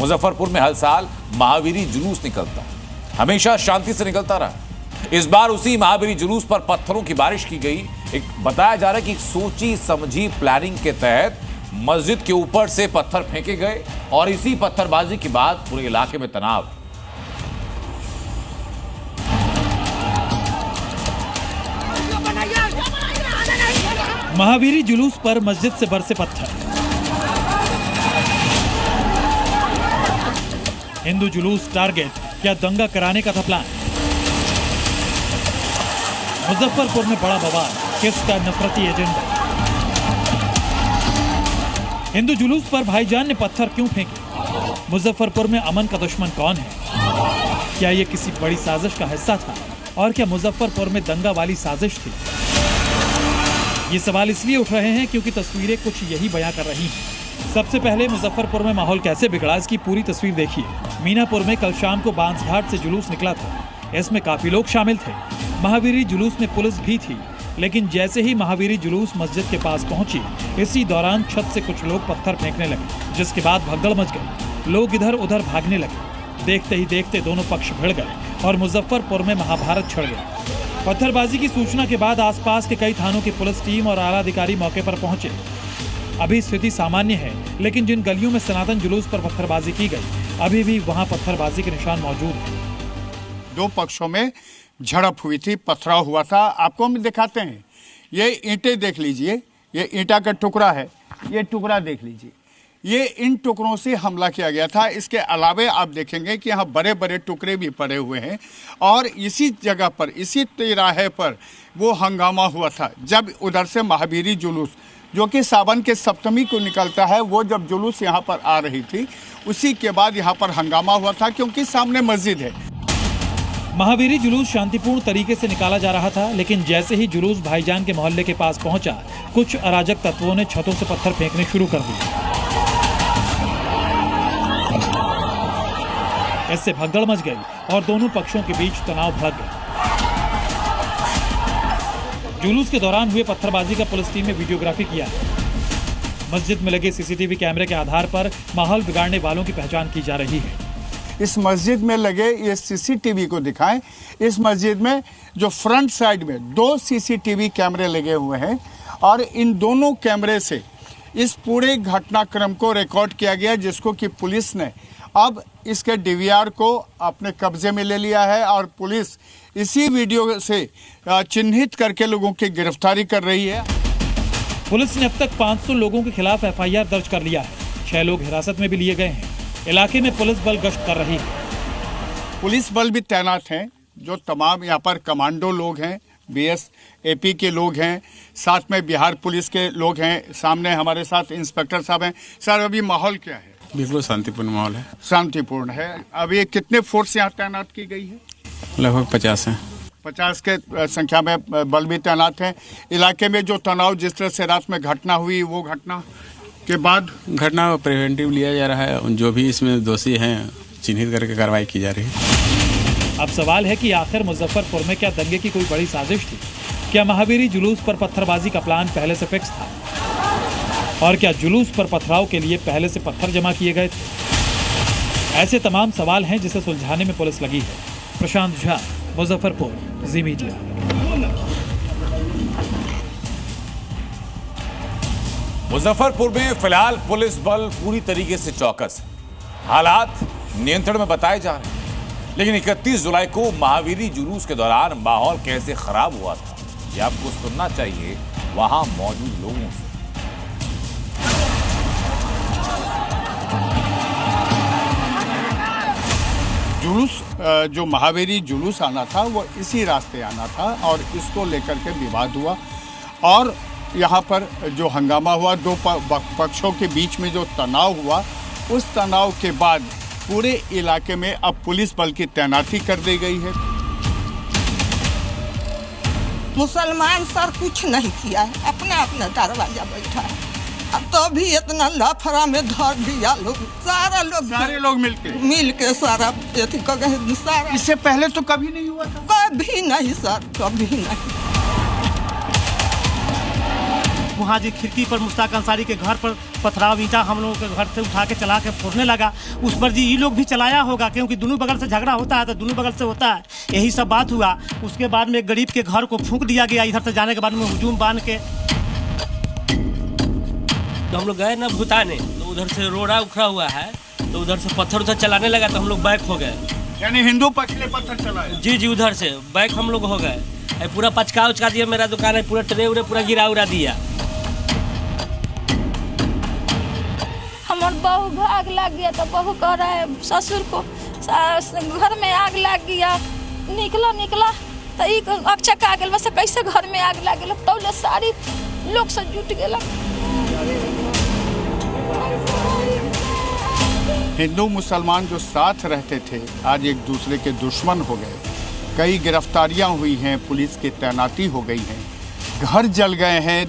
मुजफ्फरपुर में हर साल महावीरी जुलूस निकलता है, हमेशा शांति से निकलता रहा। इस बार उसी महावीरी जुलूस पर पत्थरों की बारिश की गई। एक बताया जा रहा है कि सोची समझी प्लानिंग के तहत मस्जिद के ऊपर से पत्थर फेंके गए और इसी पत्थरबाजी के बाद पूरे इलाके में तनाव। महावीरी जुलूस पर मस्जिद से बरसे पत्थर। हिंदू जुलूस टारगेट या दंगा कराने का था प्लान। मुजफ्फरपुर में बड़ा बवाल, किसका नफरती एजेंडा। हिंदू जुलूस पर भाईजान ने पत्थर क्यों फेंके? मुजफ्फरपुर में अमन का दुश्मन कौन है? क्या यह किसी बड़ी साजिश का हिस्सा था और क्या मुजफ्फरपुर में दंगा वाली साजिश थी? ये सवाल इसलिए उठ रहे हैं क्योंकि तस्वीरें कुछ यही बयां कर रही हैं। सबसे पहले मुजफ्फरपुर में माहौल कैसे बिगड़ा, इसकी पूरी तस्वीर देखिए। मीनापुर में कल शाम को बांसघाट से जुलूस निकला था। इसमें काफी लोग शामिल थे। महावीरी जुलूस में पुलिस भी थी, लेकिन जैसे ही महावीरी जुलूस मस्जिद के पास पहुंची, इसी दौरान छत से कुछ लोग पत्थर फेंकने लगे, जिसके बाद भगदड़ मच गई। लोग इधर उधर भागने लगे। देखते ही देखते दोनों पक्ष भिड़ गए और मुजफ्फरपुर में महाभारत छिड़ गया। पत्थरबाजी की सूचना के बाद आसपास के कई थानों की पुलिस टीम और आला अधिकारी मौके पर पहुंचे। अभी स्थिति सामान्य है, लेकिन जिन गलियों में सनातन जुलूस पर पत्थरबाजी की गई, अभी भी वहां पत्थरबाजी के निशान मौजूद हैं। दो पक्षों में झड़प हुई थी, पथराव हुआ था। आपको हम दिखाते हैं, ये ईंटें देख लीजिए, ये ईंटा का टुकड़ा है, ये टुकड़ा देख लीजिए, ये इन टुकड़ों से हमला किया गया था। इसके अलावे आप देखेंगे कि यहाँ बड़े बड़े टुकड़े भी पड़े हुए हैं और इसी जगह पर, इसी तिराहे पर वो हंगामा हुआ था जब उधर से महावीरी जुलूस, जो कि सावन के सप्तमी को निकलता है, वो जब जुलूस यहाँ पर आ रही थी, उसी के बाद यहाँ पर हंगामा हुआ था क्योंकि सामने मस्जिद है। महावीरी जुलूस शांतिपूर्ण तरीके से निकाला जा रहा था, लेकिन जैसे ही जुलूस भाईजान के मोहल्ले के पास पहुंचा, कुछ अराजक तत्वों ने छतों से पत्थर फेंकने शुरू कर दिए। इससे भगदड़ मच गई और दोनों पक्षों के बीच तनाव भड़क गया। जुलूस के दौरान हुए पत्थरबाजी का पुलिस टीम ने वीडियोग्राफी किया है। मस्जिद में लगे सीसीटीवी कैमरे के आधार पर माहौल बिगाड़ने वालों की पहचान की जा रही है। इस मस्जिद में लगे ये सीसीटीवी को दिखाएं। इस मस्जिद में जो फ्रंट साइड में 2 सीसीटीवी कैमरे लगे हुए हैं और इन दोनों कैमरे से इस पूरे घटनाक्रम को रिकॉर्ड किया गया, जिसको कि पुलिस ने अब इसके डीवीआर को अपने कब्जे में ले लिया है और पुलिस इसी वीडियो से चिन्हित करके लोगों की गिरफ्तारी कर रही है। पुलिस ने अब तक 500 लोगों के खिलाफ एफआईआर दर्ज कर लिया है। 6 लोग हिरासत में भी लिए गए हैं। इलाके में पुलिस बल गश्त कर रही है। पुलिस बल भी तैनात हैं, जो तमाम यहाँ पर कमांडो लोग हैं, बीएसएपी के लोग हैं, साथ में बिहार पुलिस के लोग हैं। सामने हमारे साथ इंस्पेक्टर साहब हैं। सर, अभी माहौल क्या है? बिल्कुल शांतिपूर्ण माहौल है। शांतिपूर्ण है। अभी कितने फोर्स यहाँ तैनात की गई है? लगभग 50 हैं। 50 के संख्या में बल भी तैनात हैं। इलाके में जो तनाव, जिस तरह से रात में घटना हुई, वो घटना के बाद घटना प्रिवेंटिव लिया जा रहा है। जो भी इसमें दोषी हैं चिन्हित करके कार्रवाई की जा रही है। अब सवाल है कि आखिर मुजफ्फरपुर में क्या दंगे की कोई बड़ी साजिश थी? क्या महावीरी जुलूस पर पत्थरबाजी का प्लान पहले से फिक्स था? और क्या जुलूस पर पथराव के लिए पहले से पत्थर जमा किए गए थे? ऐसे तमाम सवाल हैं जिसे सुलझाने में पुलिस लगी है। प्रशांत झा, मुजफ्फरपुर, जी मीडिया। मुजफ्फरपुर में फिलहाल पुलिस बल पूरी तरीके से चौकस है। हालात नियंत्रण में बताए जा रहे हैं, लेकिन 31 जुलाई को महावीरी जुलूस के दौरान माहौल कैसे खराब हुआ था, ये आपको सुनना चाहिए वहां मौजूद लोगों से। जुलूस, जो महावीरी जुलूस आना था, वो इसी रास्ते आना था और इसको लेकर के विवाद हुआ और यहाँ पर जो हंगामा हुआ, दो पक्षों के बीच में जो तनाव हुआ, उस तनाव के बाद पूरे इलाके में अब पुलिस बल की तैनाती कर दी गई है। मुसलमान सर कुछ नहीं किया है, अपना अपना दरवाजा बैठा है। अब तो भी इतना लाफरा में धर दिया लोग, सारे लोग मिलके सारा सारा। इससे पहले तो कभी नहीं हुआ था? कभी नहीं सर, कभी नहीं। वहाँ जी खिड़की पर मुश्ताक अंसारी के घर पर पथराव ईंटा हम लोगों के घर से उठा के चला के फोड़ने लगा। उस पर जी ये लोग भी चलाया होगा, क्योंकि दोनों बगल से झगड़ा होता है तो दोनों बगल से होता है, यही सब बात हुआ। उसके बाद में एक गरीब के घर को फूंक दिया गया। इधर से जाने के बाद में हुजूम बांध के तो हम लोग गए ना भूताने, तो उधर से रोड़ा उखड़ा हुआ है, तो उधर से पत्थर उधर चलाने लगा तो हम लोग बैक हो गए। यानी हिंदू पक्ष ने पत्थर चलाए? जी जी, उधर से बैक हम लोग हो गए। पूरा पचका उचका दिया, मेरा दुकान है पूरा ट्रे उरे पूरा गिरा उड़ा दिया। हमारे बहू को आग लग गया तो बहू कह रहा है ससुर को घर में आग लग गया, निकला तो एक अक्षक आ गया, बस कैसे घर में आग लग गया तो सारी लोग से जुट गया। हिंदू मुसलमान जो साथ रहते थे आज एक दूसरे के दुश्मन हो गए। कई गिरफ्तारियां हुई हैं, पुलिस की तैनाती हो गई है, घर जल गए हैं।